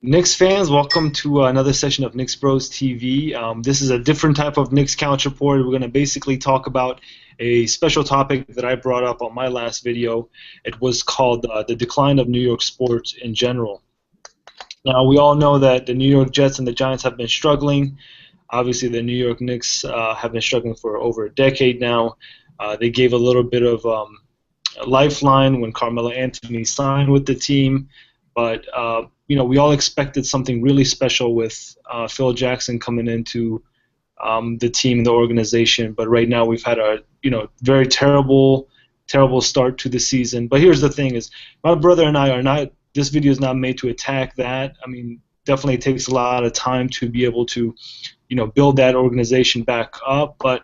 Knicks fans, welcome to another session of Knicks Bros TV. This is a different type of Knicks Couch Report. We're going to basically talk about a special topic that I brought up on my last video. It was called the decline of New York sports in general. Now, we all know that the New York Jets and the Giants have been struggling. Obviously, the New York Knicks have been struggling for over a decade now. They gave a little bit of a lifeline when Carmelo Anthony signed with the team. But we all expected something really special with Phil Jackson coming into the team and the organization. But right now we've had a very terrible start to the season. But here's the thing: is my brother and I are not. This video is not made to attack that. I mean, definitely takes a lot of time to be able to, build that organization back up. But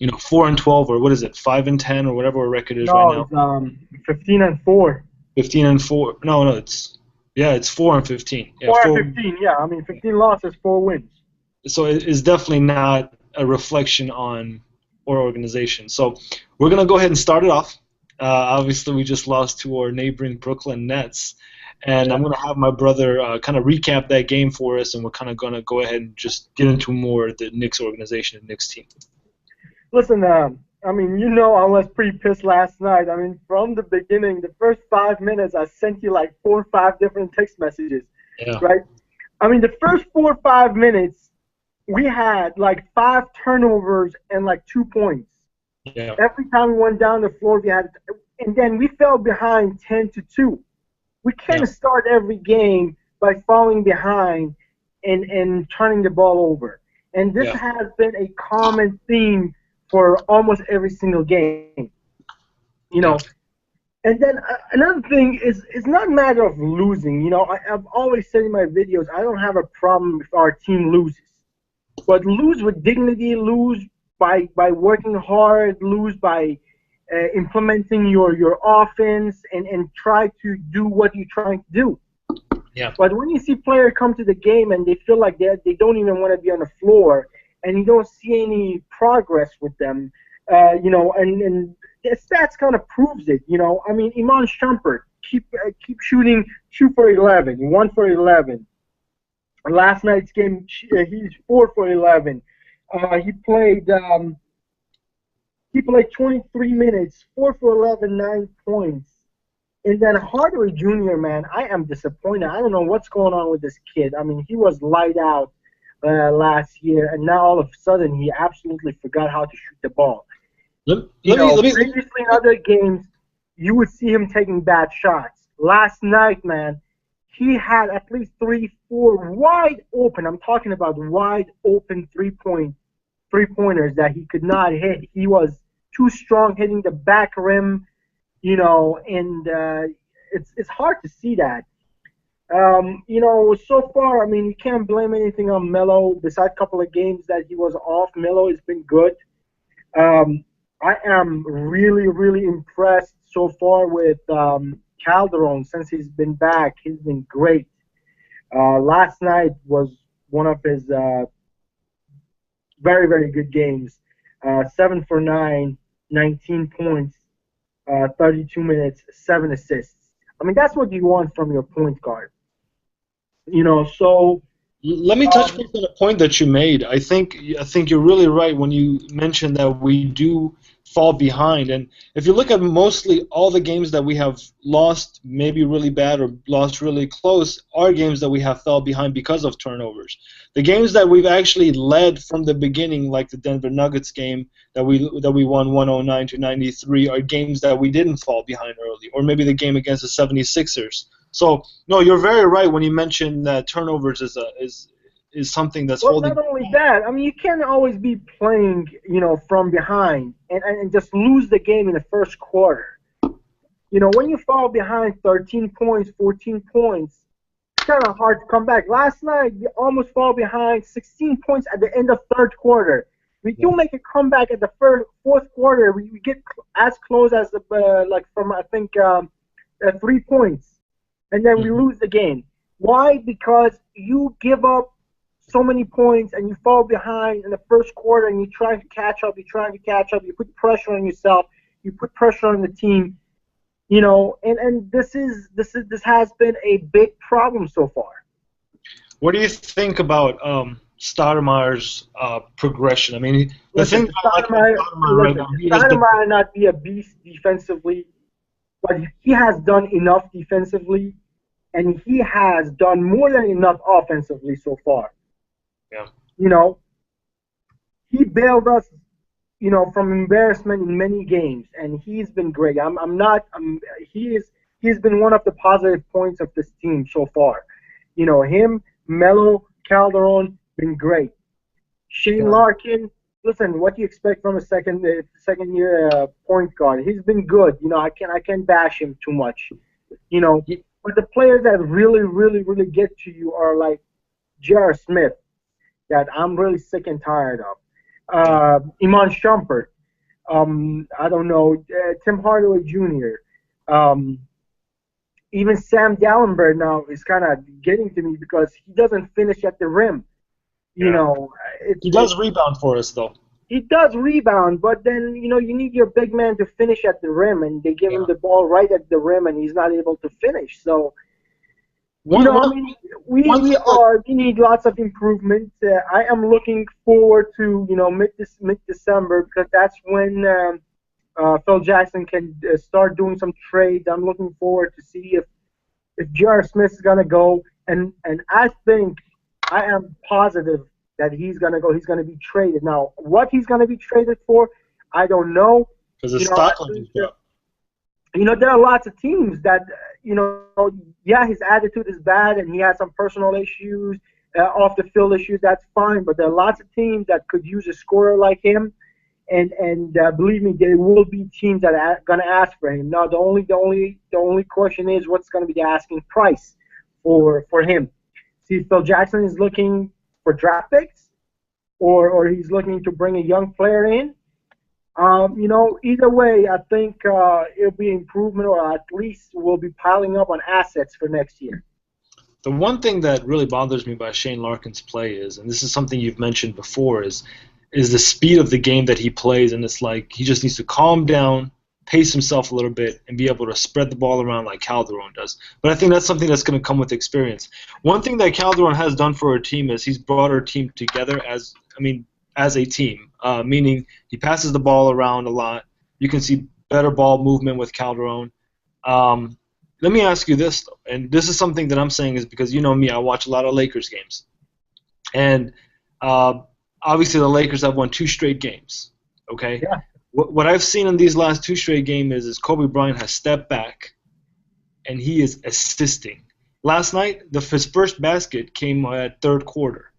4-12, or what is it, 5-10, or whatever our record is right now. No, it's 15-4. 15-4. No, it's 4-15. Yeah, 4-15. Yeah, I mean 15 losses, 4 wins. So it's definitely not a reflection on our organization. So we're gonna go ahead and start it off. Obviously, we just lost to our neighboring Brooklyn Nets, and I'm gonna have my brother kind of recap that game for us, and we're kind of gonna go ahead and just get into more of the Knicks organization and Knicks team. Listen, I was pretty pissed last night. I mean, from the beginning, the first 5 minutes, I sent you like 4 or 5 different text messages. Yeah. Right? I mean, the first 4 or 5 minutes, we had like 5 turnovers and like 2 points. Yeah. Every time we went down the floor, we had, and then we fell behind 10-2. We can't start every game by falling behind and turning the ball over. And this has been a common theme for almost every single game, And then another thing is, it's not a matter of losing. I've always said in my videos, I don't have a problem if our team loses. But lose with dignity, lose by working hard, lose by implementing your offense, and try to do what you're trying to do. Yeah. But when you see players come to the game and they feel like they don't even want to be on the floor, and you don't see any progress with them, and the stats kind of proves it. I mean, Iman Shumpert keep shooting 2 for 11, 1 for 11. Last night's game, he's 4 for 11. He played 23 minutes, 4 for 11, 9 points. And then Hardaway Jr., man, I am disappointed. I don't know what's going on with this kid. I mean, he was light out last year, and now all of a sudden he absolutely forgot how to shoot the ball. Previously in other games, you would see him taking bad shots. Last night, man, he had at least 3-4 wide open. I'm talking about wide open three-pointers that he could not hit. He was too strong hitting the back rim, and it's hard to see that. So far, I mean, you can't blame anything on Melo. Besides a couple of games that he was off, Melo has been good. I am really, really impressed so far with Calderon since he's been back. He's been great. Last night was one of his very, very good games. 7 for 9, 19 points, 32 minutes, 7 assists. I mean, that's what you want from your point guard. So let me touch on a point that you made. I think you're really right when you mentioned that we do fall behind. And if you look at mostly all the games that we have lost, maybe really bad or lost really close, are games that we have fell behind because of turnovers. The games that we've actually led from the beginning, like the Denver Nuggets game that we won 109-93, are games that we didn't fall behind early, or maybe the game against the 76ers. So no, you're very right when you mention that turnovers is something that's holding. Not only that, I mean, you can't always be playing, from behind and just lose the game in the first quarter. When you fall behind 13 points, 14 points, it's kind of hard to come back. Last night, we almost fall behind 16 points at the end of third quarter. We do make a comeback at the fourth quarter. We get as close as from 3 points, and then we lose the game. Why? Because you give up so many points and you fall behind in the first quarter, and you're trying to catch up. You put pressure on yourself. You put pressure on the team. And this has been a big problem so far. What do you think about Stoudemire's progression? I mean, the thing Listen, that I like about Stoudemire right now, he has been. Stoudemire might not be a beast defensively, but he has done enough defensively, and he has done more than enough offensively so far. Yeah. You know, he bailed us, from embarrassment in many games, and he's been great. I'm not. He's been one of the positive points of this team so far. Him, Melo, Calderon, been great. Shane Yeah. Larkin, listen, what do you expect from a second year point guard? He's been good. I can't bash him too much. You know, He- but the players that really, really, really get to you are like J.R. Smith, that I'm really sick and tired of. yeah. Iman Shumpert, I don't know, Tim Hardaway Jr. Um, Even Sam Dallenberg now is kind of getting to me because he doesn't finish at the rim. You Yeah. know, He it does rebound for us though. he does rebound, but then you need your big man to finish at the rim, and they give him Yeah. the ball right at the rim, and he's not able to finish. So One I one mean, we one we thing that are we need lots of improvement. I am looking forward to mid December because that's when Phil Jackson can start doing some trades. I'm looking forward to see if J.R. Smith is gonna go, and I am positive that he's gonna go. He's gonna be traded. Now, what he's gonna be traded for, I don't know. because the I stock think levels drop. there are lots of teams that yeah, his attitude is bad and he has some personal issues, off the field issues. That's fine, but there are lots of teams that could use a scorer like him, and believe me, there will be teams that are going to ask for him. Now, the only question is what's going to be the asking price for him. See, if Phil Jackson is looking for draft picks, or he's looking to bring a young player in. Either way, I think it'll be improvement, or at least we'll be piling up on assets for next year. The one thing that really bothers me about Shane Larkin's play is, and this is something you've mentioned before, is the speed of the game that he plays, and it's like he just needs to calm down, pace himself a little bit, and be able to spread the ball around like Calderon does. But I think that's something that's going to come with experience. One thing that Calderon has done for our team is he's brought our team together as a team, meaning he passes the ball around a lot. You can see better ball movement with Calderon. Um, Let me ask you this, though, and this is something that I'm saying is because you know me, I watch a lot of Lakers games. And uh, obviously, the Lakers have won 2 straight games. Okay, Yeah, what I've seen in these last 2 straight games is Kobe Bryant has stepped back and he is assisting. Last night, his first basket came at third quarter.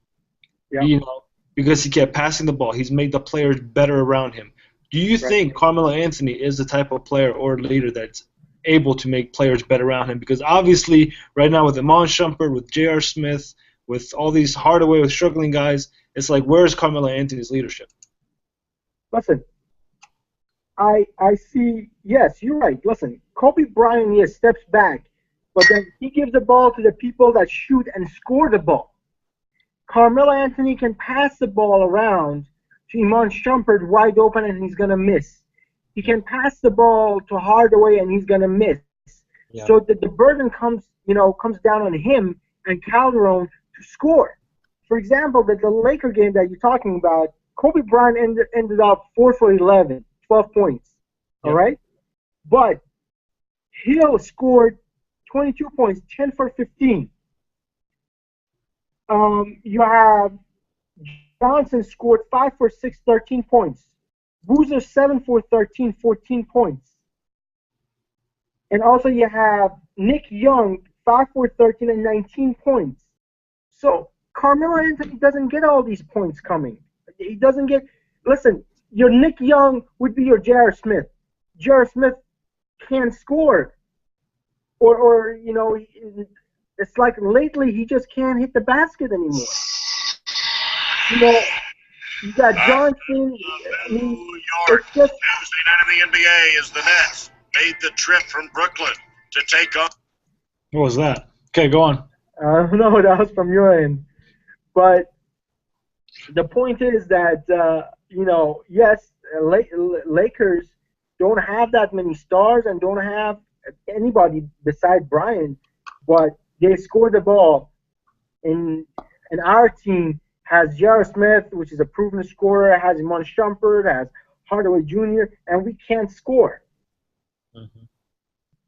yeah, You know, because he kept passing the ball. He's made the players better around him. Do you right. think Carmelo Anthony is the type of player or leader that's able to make players better around him? Because obviously, right now with Iman Shumpert, with J.R. Smith, with all these Hardaway, with struggling guys, it's like, where's Carmelo Anthony's leadership? Listen, I see. Yes, you're right. Listen, Kobe Bryant, yes, steps back, but then he gives the ball to the people that shoot and score the ball. Carmelo Anthony can pass the ball around to Iman Shumpert wide open and he's gonna miss. He can pass the ball to Hardaway and he's gonna miss. Yeah. So the burden comes down on him and Calderon to score. For example, the Laker game that you're talking about, Kobe Bryant ended up 4 for 11, 12 points. All Yep. right, but Hill scored 22 points, 10 for 15. You have Johnson scored 5 for 6, 13 points. Boozer 7 for 13, 14 points. And also you have Nick Young 5 for 13 and 19 points. So Carmelo Anthony doesn't get all these points coming. He doesn't get. Listen, your Nick Young would be your J.R. Smith. J.R. Smith can't score, or it's like lately he just can't hit the basket anymore. You know, you got Johnson. I mean, New it's York. just Tuesday night in the NBA is the Nets made the trip from Brooklyn to take on. What was that? Okay, go on. no, that was from your end. But the point is that yes, Lakers don't have that many stars and don't have anybody beside Bryant, but they score the ball and our team has J.R. Smith, which is a proven scorer, has Iman Shumpert, has Hardaway Jr., and we can't score. Mm-hmm.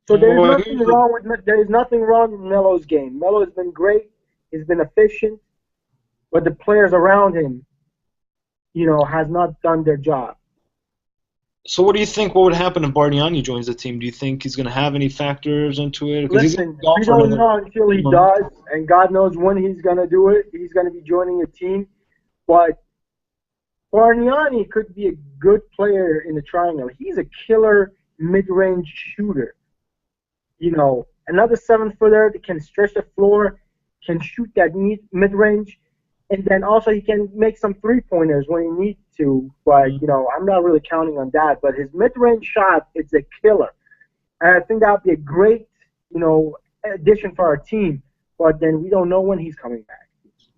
So Well, there is nothing wrong with Melo's game. Melo has been great. He's been efficient, but the players around him, has not done their job. so what do you think? What would happen if Bargnani joins the team? Do you think he's going to have any factors into it? Because he's going to Listen, be gone we for don't another know until he month. does, and God knows when he's going to do it. He's going to be joining a team, but Bargnani could be a good player in the triangle. He's a killer mid-range shooter. Another 7-footer that can stretch the floor, can shoot that mid-range, and then also he can make some three-pointers when he needs to. But, I'm not really counting on that. But his mid-range shot, it's a killer. And I think that would be a great, addition for our team. But then we don't know when he's coming back.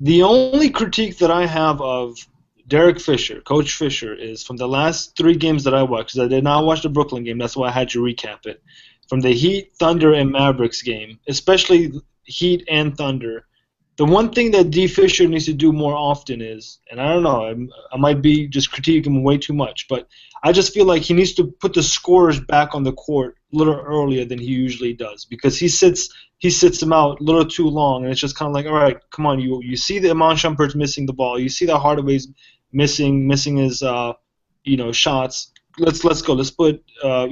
The only critique that I have of Derek Fisher, Coach Fisher, is from the last 3 games that I watched, because I did not watch the Brooklyn game, that's why I had you recap it. From the Heat, Thunder, and Mavericks game, especially Heat and Thunder, the one thing that D. Fisher needs to do more often is, and I don't know, I might be just critiquing him way too much, but I just feel like he needs to put the scorers back on the court a little earlier than he usually does, because he sits them out a little too long, and it's just kind of like, all right, come on, you see that Iman Shumpert's missing the ball, you see that Hardaway's missing his shots. Let's go. Let's put the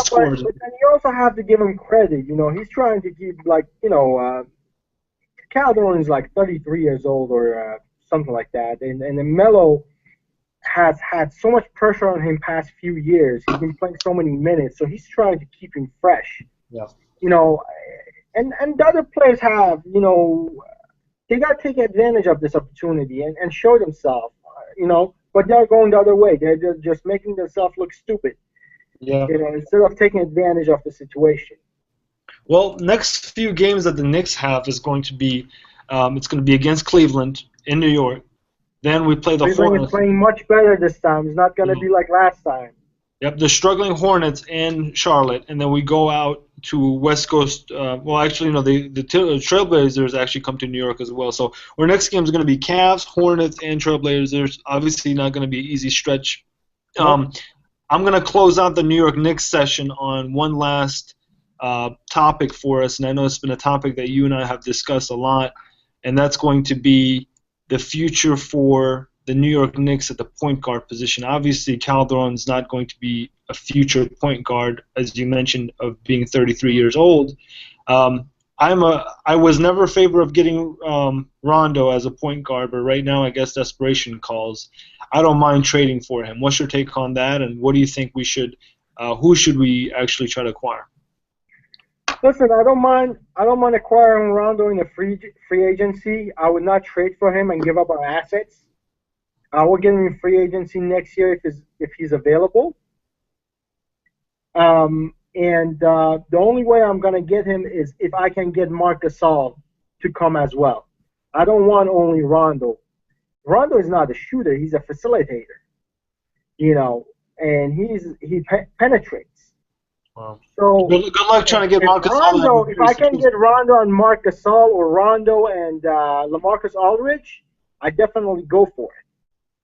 scores. But then you also have to give him credit. He's trying to keep Calderon is like 33 years old or something like that, and Melo has had so much pressure on him past few years. He's been playing so many minutes, so he's trying to keep him fresh. Yeah. And the other players have, they got to take advantage of this opportunity and show themselves, but they're going the other way. They're just making themselves look stupid, Yeah. Instead of taking advantage of the situation. Well, next few games that the Knicks have is going to be, it's going to be against Cleveland in New York. Then we play the Cleveland Hornets. is playing much better this time. It's not going to be like last time. Yep, the struggling Hornets in Charlotte, and then we go out to West Coast. The Trailblazers actually come to New York as well. So our next game is going to be Cavs, Hornets, and Trailblazers. Obviously, not going to be an easy stretch. I'm going to close out the New York Knicks session on one last topic for us, and I know it's been a topic that you and I have discussed a lot, and that's going to be the future for the New York Knicks at the point guard position. Obviously, Calderon's not going to be a future point guard, as you mentioned, of being 33 years old. I was never in favor of getting Rondo as a point guard, but right now I guess desperation calls. I don't mind trading for him. What's your take on that, and what do you think we should? Who should we actually try to acquire? Listen, I don't mind acquiring Rondo in a free agency. I would not trade for him and give up our assets. We'll get him in free agency next year if he's available. And the only way I'm going to get him is if I can get Marc Gasol to come as well. I don't want only Rondo. Rondo is not a shooter. He's a facilitator. And he penetrates. Wow. So good luck trying to get Marc Gasol. If I can get Rondo and Marc Gasol or Rondo and LaMarcus Aldridge, I definitely go for it.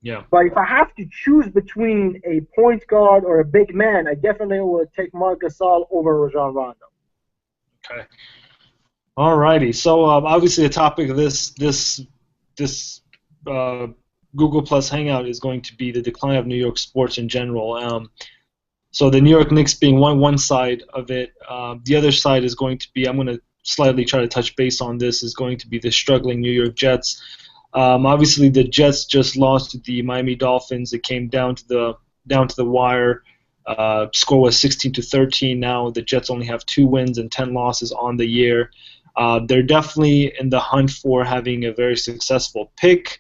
Yeah. But if I have to choose between a point guard or a big man, I definitely will take Marc Gasol over Rajon Rondo. Okay. All righty. So obviously the topic of this Google Plus Hangout is going to be the decline of New York sports in general. So the New York Knicks being one side of it. The other side is going to be, I'm going to slightly try to touch base on this, is going to be the struggling New York Jets. Obviously, the Jets just lost to the Miami Dolphins. It came down to the wire. Score was 16-13. Now the Jets only have 2 wins and 10 losses on the year. They're definitely in the hunt for having a very successful pick.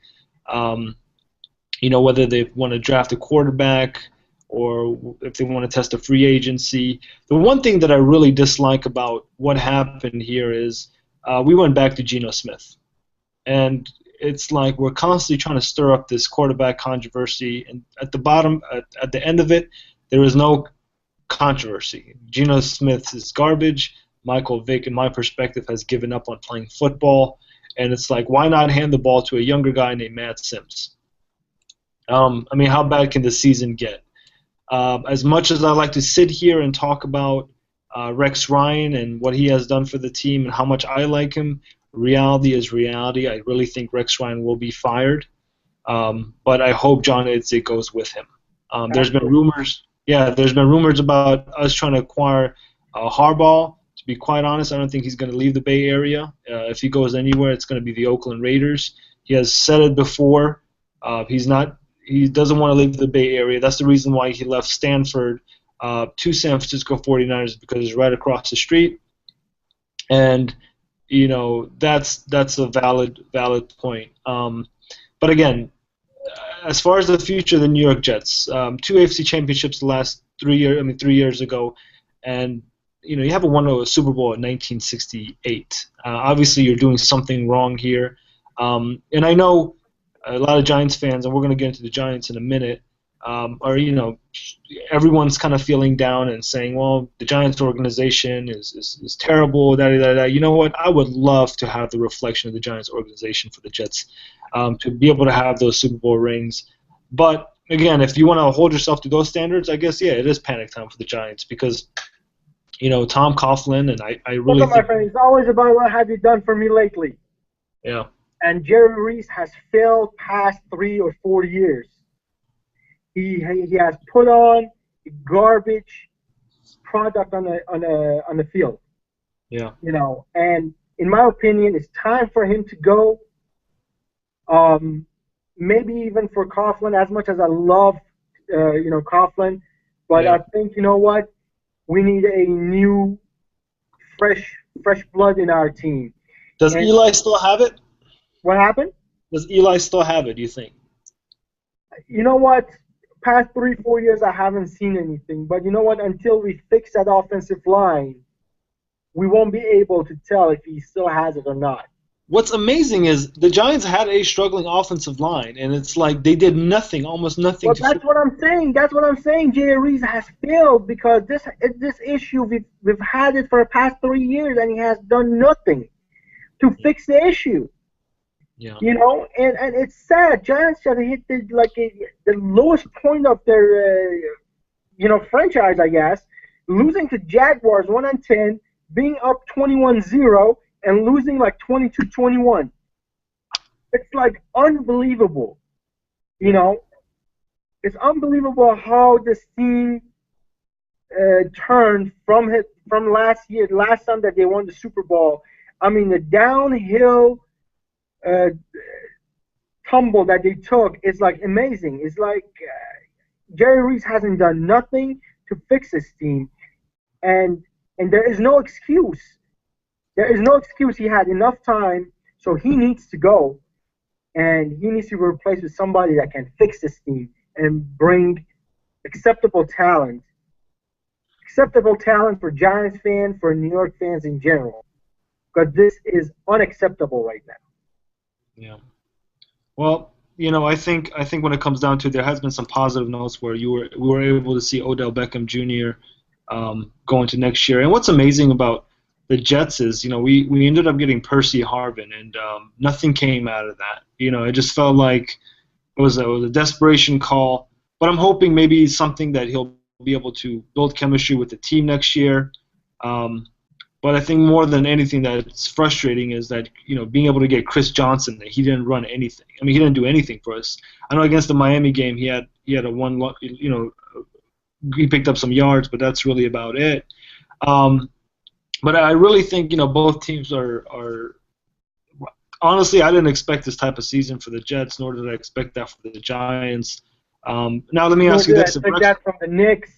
Whether they want to draft a quarterback or if they want to test a free agency. The one thing that I really dislike about what happened here is we went back to Geno Smith. And it's like we're constantly trying to stir up this quarterback controversy, and at the end of it, there is no controversy. Geno Smith is garbage. Michael Vick, in my perspective, has given up on playing football, And it's like, why not hand the ball to a younger guy named Matt Sims? I mean, how bad can the season get? As much as I like to sit here and talk about Rex Ryan and what he has done for the team and how much I like him, reality is reality. I really think Rex Ryan will be fired, but I hope John Idzik goes with him. There's been rumors, there's been rumors about us trying to acquire Harbaugh. To be quite honest, I don't think he's going to leave the Bay Area. If he goes anywhere, it's going to be the Oakland Raiders. He has said it before. He doesn't want to leave the Bay Area. That's the reason why he left Stanford to San Francisco 49ers, because it's right across the street. And that's a valid point. But again, as far as the future of the New York Jets, 2 AFC championships the last 3 years. I mean, 3 years ago, and you haven't won a Super Bowl in 1968. Obviously, you're doing something wrong here. And I know a lot of Giants fans, and we're going to get into the Giants in a minute, everyone's kind of feeling down and saying, well, the Giants organization is terrible, da-da-da-da. You know what? I would love to have the reflection of the Giants organization for the Jets, to be able to have those Super Bowl rings. But, again, if you want to hold yourself to those standards, I guess, it is panic time for the Giants because, Tom Coughlin, and I really think... my friend, it's always about what have you done for me lately. Yeah. And Jerry Reese has failed past 3 or 4 years. He has put on garbage product on the field. Yeah. And in my opinion, it's time for him to go. Maybe even for Coughlin, as much as I love Coughlin, but I think what, we need a new, fresh blood in our team. Does Eli still have it? What happened? Does Eli still have it, do you think? You know what? Past 3-4 years, I haven't seen anything. But you know what? Until we fix that offensive line, we won't be able to tell if he still has it or not. What's amazing is the Giants had a struggling offensive line, and it's like they did nothing, almost nothing. Well, that's what I'm saying. That's what I'm saying. Jerry Reese has failed because this issue, we've had it for the past 3 years, and he has done nothing to fix the issue. Yeah. And it's sad. Giants have hit the lowest point of their franchise, I guess, losing to Jaguars 1-10, being up 21-0, and losing 22-21. It's unbelievable. It's unbelievable how this team turned from last time that they won the Super Bowl. I mean, the downhill tumble that they took is amazing. It's Jerry Reese hasn't done nothing to fix this team, and there is no excuse. There is no excuse. He had enough time, so he needs to go, and he needs to be replaced with somebody that can fix this team and bring acceptable talent for Giants fans, for New York fans in general, because this is unacceptable right now. Yeah. Well, I think when it comes down to it, there has been some positive notes where we were able to see Odell Beckham Jr. Go into next year. And what's amazing about the Jets is, we ended up getting Percy Harvin, and nothing came out of that. It just felt like it was a desperation call. But I'm hoping maybe something that he'll be able to build chemistry with the team next year. But I think more than anything that's frustrating is that, being able to get Chris Johnson, that he didn't run anything. I mean, he didn't do anything for us. I know against the Miami game he had a one, he picked up some yards, but that's really about it. But I really think, both teams are honestly, I didn't expect this type of season for the Jets, nor did I expect that for the Giants. Now let me ask you this. I expect that from the Knicks.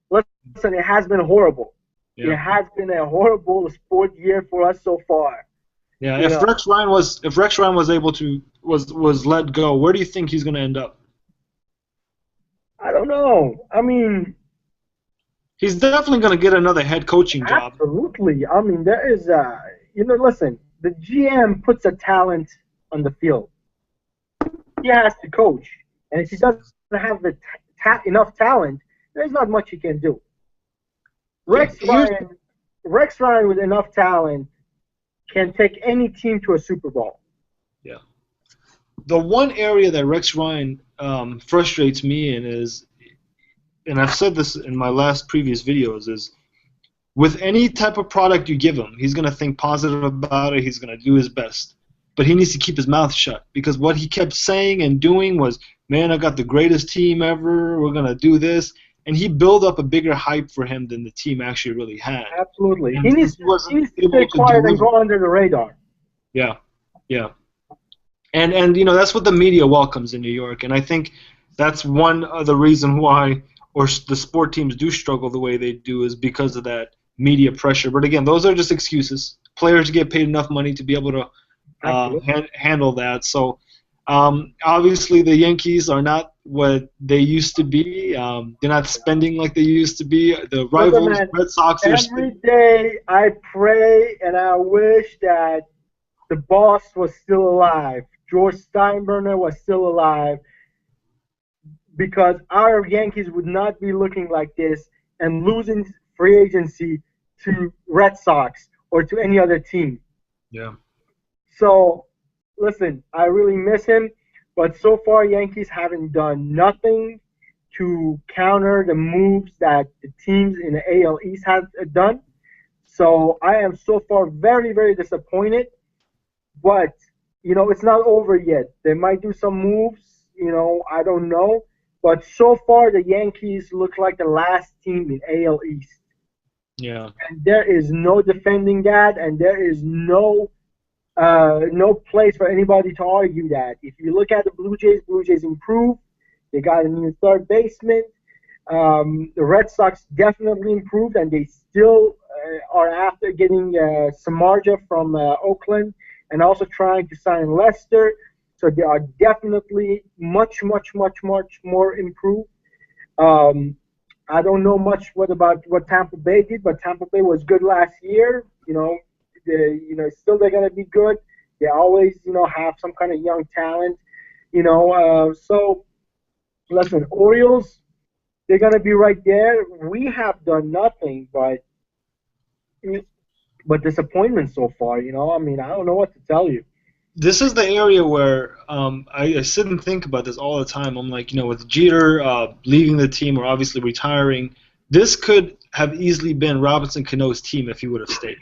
Listen, it has been horrible. Yeah. It has been a horrible sport year for us so far. Yeah, if Rex Ryan was able to was let go, where do you think he's going to end up? I don't know. I mean, he's definitely going to get another head coaching job. Absolutely. I mean, there is listen, the GM puts a talent on the field. He has to coach, and if he doesn't have enough talent, there's not much he can do. Rex Ryan with enough talent can take any team to a Super Bowl. Yeah. The one area that Rex Ryan frustrates me in is, and I've said this in my last previous videos, is with any type of product you give him, he's going to think positive about it. He's going to do his best. But he needs to keep his mouth shut, because what he kept saying and doing was, man, I got the greatest team ever. We're going to do this. And he built up a bigger hype for him than the team actually really had. Absolutely. And He needs he wasn't to able stay to quiet and deliver. go under the radar. Yeah, yeah. And you know, that's what the media welcomes in New York. And I think that's one of the reason why, or the sport teams do struggle the way they do, is because of that media pressure. But again, those are just excuses. Players get paid enough money to be able to handle that. So obviously the Yankees are not what they used to be. They're not spending like they used to be. The rivals, Man, Red Sox, are every day I pray and I wish that the boss was still alive. George Steinbrenner was still alive, because our Yankees would not be looking like this and losing free agency to Red Sox or to any other team. Yeah. So, listen, I really miss him, but so far Yankees haven't done nothing to counter the moves that the teams in the AL East have done. So I am so far very, very disappointed. But, you know, it's not over yet. They might do some moves, you know, I don't know. But so far the Yankees look like the last team in AL East. Yeah. And there is no defending that, and there is no place for anybody to argue that. If you look at the Blue Jays improved. They got a new third baseman. The Red Sox definitely improved, and they still are after getting Samardzija from Oakland, and also trying to sign Lester. So they are definitely much, much, much, much more improved. I don't know much about what Tampa Bay did, but Tampa Bay was good last year. Still they're gonna be good. They always, have some kind of young talent. So listen, Orioles, they're gonna be right there. We have done nothing but disappointment so far. I don't know what to tell you. This is the area where I sit and think about this all the time. I'm like, with Jeter leaving the team or obviously retiring, this could have easily been Robinson Cano's team if he would have stayed.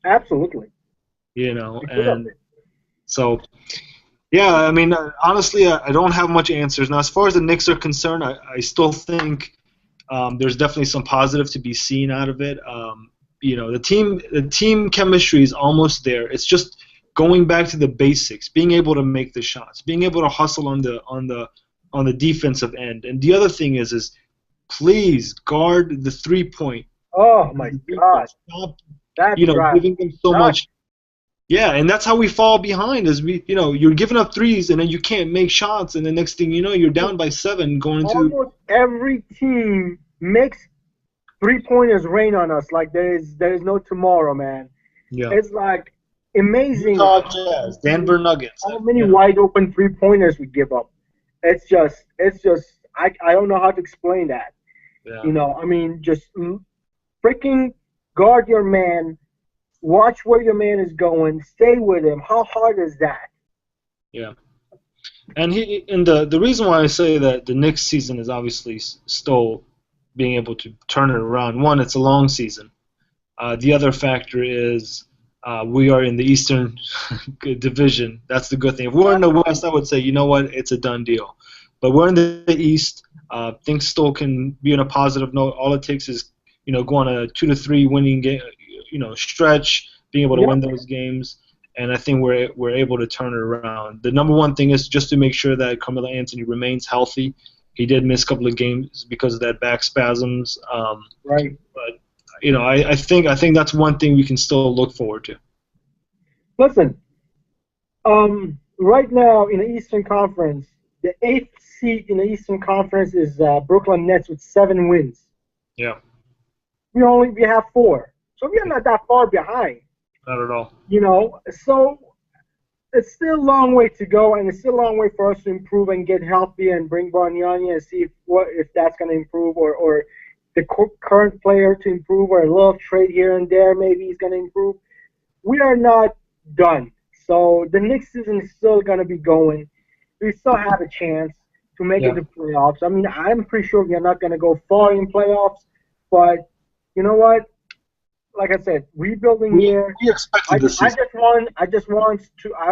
Absolutely. And so, yeah, I mean, honestly, I don't have much answers. Now, as far as the Knicks are concerned, I still think there's definitely some positive to be seen out of it. The team chemistry is almost there. It's just going back to the basics, being able to make the shots, being able to hustle on the defensive end. And the other thing is please guard the 3-point. Oh my God! Stop, that's right. giving them so much. Yeah, and that's how we fall behind. Is you're giving up threes and then you can't make shots, and the next thing you know, you're down by 7 going into. Almost every team makes 3-pointers rain on us like there is no tomorrow, man. Yeah. It's like amazing. Utah Jazz, Denver Nuggets. How many wide open 3-pointers we give up? It's just I don't know how to explain that. Yeah. Just freaking guard your man, watch where your man is going, stay with him. How hard is that? Yeah. And the reason why I say that the Knicks season is obviously still being able to turn it around. One, it's a long season. The other factor is we are in the Eastern Division. That's the good thing. If we're in the West, I would say, you know what, it's a done deal. But we're in the East. Things still can be on a positive note. All it takes is, go on a 2 to 3 winning game, stretch, being able to win those games. And I think we're able to turn it around. The number one thing is just to make sure that Carmelo Anthony remains healthy. He did miss a couple of games because of that back spasms. Right. But I think that's one thing we can still look forward to. Listen, right now in the Eastern Conference, the 8th seed in the Eastern Conference is Brooklyn Nets with 7 wins. Yeah. We have 4, so we are not that far behind. Not at all. So it's still a long way to go, and it's still a long way for us to improve and get healthy and bring Bargnani and see if that's going to improve, or the current player to improve, or a little trade here and there maybe is going to improve. We are not done. So the Knicks season is still gonna be going. We still have a chance to make it Yeah. to playoffs. I mean, I'm pretty sure we're not gonna go far in playoffs, but you know what? Like I said, rebuilding We year. we expected this season. I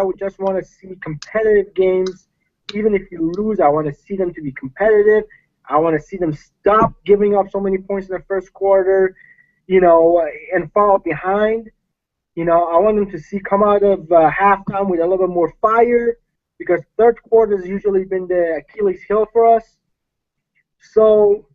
would just want to see competitive games. Even if you lose, I want to see them to be competitive. I want to see them stop giving up so many points in the first quarter, and fall behind. I want them to come out of halftime with a little bit more fire because third quarter has usually been the Achilles heel for us. So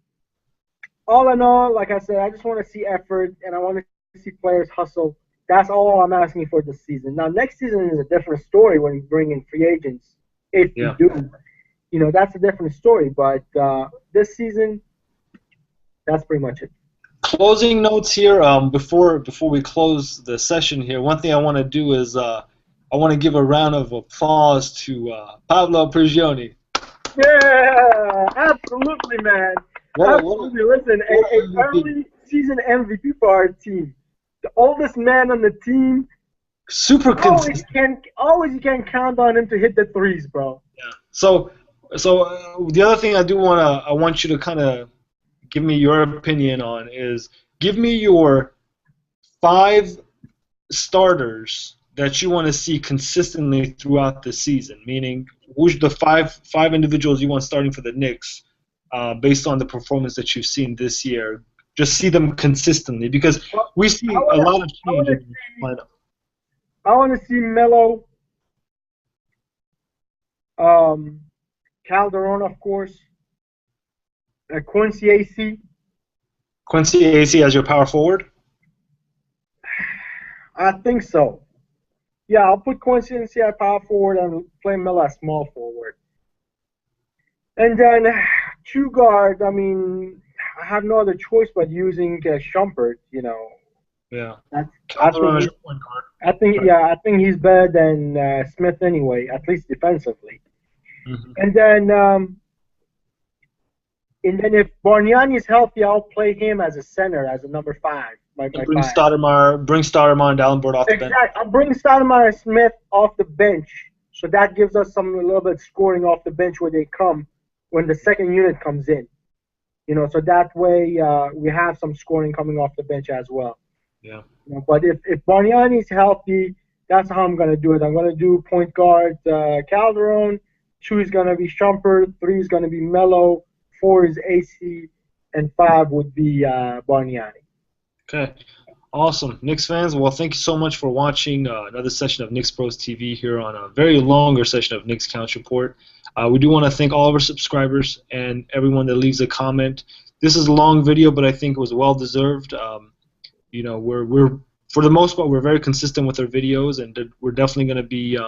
all in all, like I said, I just want to see effort and I want to see players hustle. That's all I'm asking for this season. Now, next season is a different story when you bring in free agents. If we Yeah. do, that's a different story. But this season, that's pretty much it. Closing notes here. Before we close the session here, one thing I want to do is I want to give a round of applause to Pablo Prigioni. Yeah, absolutely, man. Absolutely. Listen, a early season MVP for our team. The oldest man on the team. Super consistent. Always you can count on him to hit the threes, bro. Yeah. So the other thing I want you to kind of give me your opinion on is give me your 5 starters that you want to see consistently throughout the season. Meaning, who's the five individuals you want starting for the Knicks, based on the performance that you've seen this year. Just see them consistently because we see a lot of change in the lineup. I want to see Melo, Calderon, of course, Quincy AC. Quincy AC as your power forward? I think so. Yeah, I'll put Quincy AC at power forward and play Melo at small forward. And then two guard, I mean, I have no other choice but using Shumpert, Yeah. Calderon as your point guard. I think he's better than Smith anyway, at least defensively. Mm-hmm. And then if Bargnani is healthy, I'll play him as a center, as a number 5. Bring Stoudemire and Davenport off the bench. I'll bring Stoudemire and Smith off the bench, so that gives us a little bit scoring off the bench where they come when the second unit comes in. So that way we have some scoring coming off the bench as well. Yeah. But if Bargnani is healthy, that's how I'm going to do it. I'm going to do point guard Calderon, 2 is going to be Shumpert, 3 is going to be Melo, 4 is AC, and 5 would be Bargnani. Okay. Awesome. Knicks fans, well, thank you so much for watching another session of Knicks Bros TV here on a very longer session of Knicks Couch Report. We do want to thank all of our subscribers and everyone that leaves a comment. This is a long video, but I think it was well deserved. We're for the most part we're very consistent with our videos, and we're definitely going to be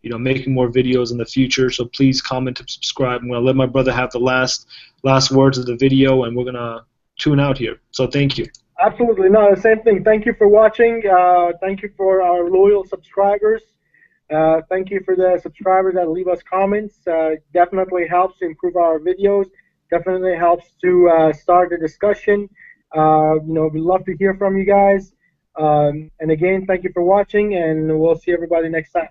making more videos in the future. So please comment and subscribe. I'm going to let my brother have the last words of the video, and we're going to tune out here. So thank you. Absolutely. No, the same thing. Thank you for watching. Thank you for our loyal subscribers. Thank you for the subscribers that leave us comments. Definitely helps to improve our videos. Definitely helps to start the discussion. We'd love to hear from you guys. And again, thank you for watching, and we'll see everybody next time.